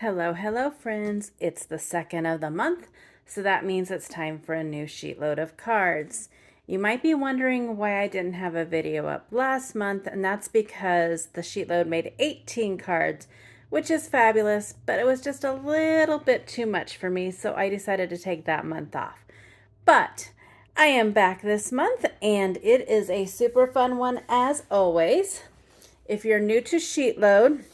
Hello friends. It's the second of the month, so that means it's time for a new sheet load of cards. You might be wondering why I didn't have a video up last month, and that's because the sheet load made 18 cards, which is fabulous, but it was just a little bit too much for me, so I decided to take that month off. But I am back this month, and it is a super fun one as always. If you're new to sheet load,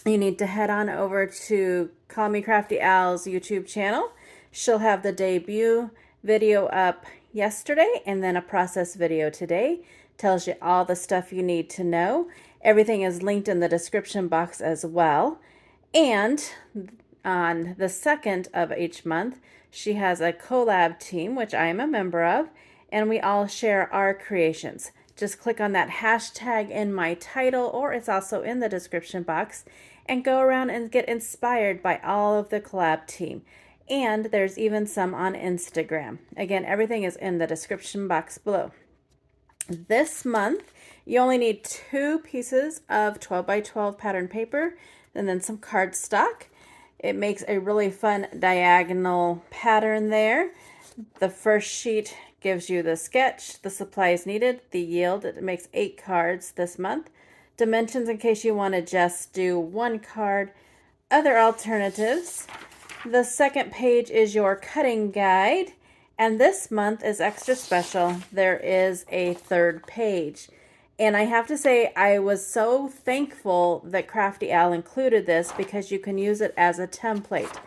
you need to head on over to Call Me Crafty Al's YouTube channel. She'll have the debut video up yesterday and then a process video today. Tells you all the stuff you need to know. Everything is linked in the description box as well. And on the 2nd of each month, she has a collab team, which I am a member of, and we all share our creations. Just click on that hashtag in my title, or it's also in the description box, and go around and get inspired by all of the collab team. And there's even some on Instagram. Again, everything is in the description box below. This month, you only need 2 pieces of 12 by 12 pattern paper and then some cardstock. It makes a really fun diagonal pattern there. The first sheet gives you the sketch, the supplies needed, the yield. It makes 8 cards this month. Dimensions in case you want to just do 1 card. Other alternatives. The second page is your cutting guide. And this month is extra special. There is a 3rd page. And I have to say, I was so thankful that Crafty Al included this because you can use it as a template.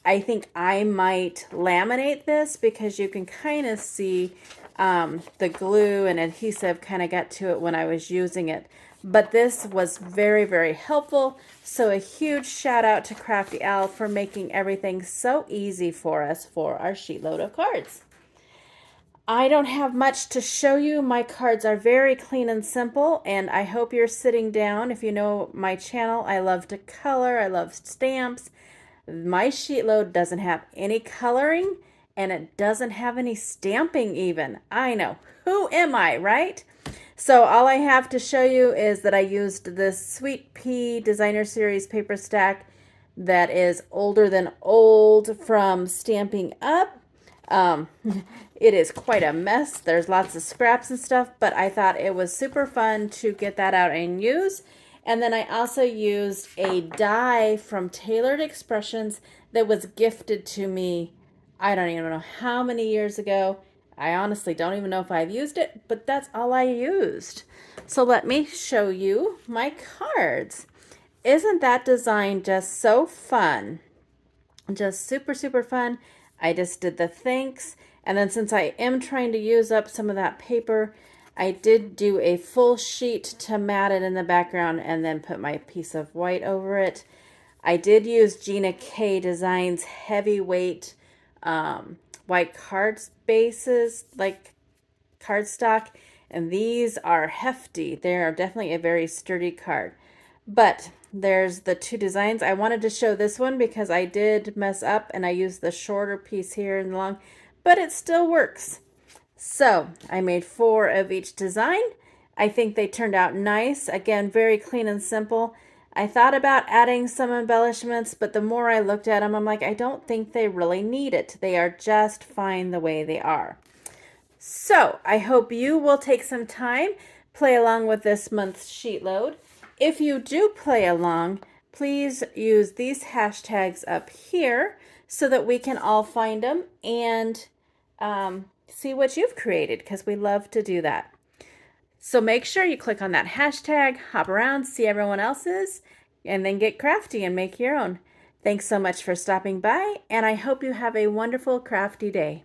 I think I might laminate this because you can kind of see the glue and adhesive kind of got to it when I was using it. But this was very, very helpful. So a huge shout out to Crafty Al for making everything so easy for us for our sheet load of cards. I don't have much to show you. My cards are very clean and simple, and I hope you're sitting down. If you know my channel, I love to color. I love stamps. My sheet load doesn't have any coloring, and it doesn't have any stamping even. I know. Who am I, right? So all I have to show you is that I used this Sweet Pea Designer Series paper stack that is older than old from Stamping Up. It is quite a mess. There's lots of scraps and stuff, but I thought it was super fun to get that out and use. And then I also used a die from Tailored Expressions that was gifted to me, I don't even know how many years ago. I honestly don't even know if I've used it, but that's all I used. So let me show you my cards. Isn't that design just so fun? Just super, super fun. I just did the thanks. And then since I am trying to use up some of that paper, I did do a full sheet to mat it in the background and then put my piece of white over it. I did use Gina K Designs heavyweight white card bases, like cardstock, and these are hefty. They are definitely a very sturdy card. But there's the 2 designs. I wanted to show this one because I did mess up and I used the shorter piece here and long, but it still works. So I made 4 of each design. I think they turned out nice. Again, very clean and simple. I thought about adding some embellishments, but the more I looked at them, I'm like, I don't think they really need it. They are just fine the way they are. So I hope you will take some time, play along with this month's sheet load. If you do play along, please use these hashtags up here so that we can all find them and see what you've created, because we love to do that. So make sure you click on that hashtag, hop around, see everyone else's, and then get crafty and make your own. Thanks so much for stopping by, and I hope you have a wonderful crafty day.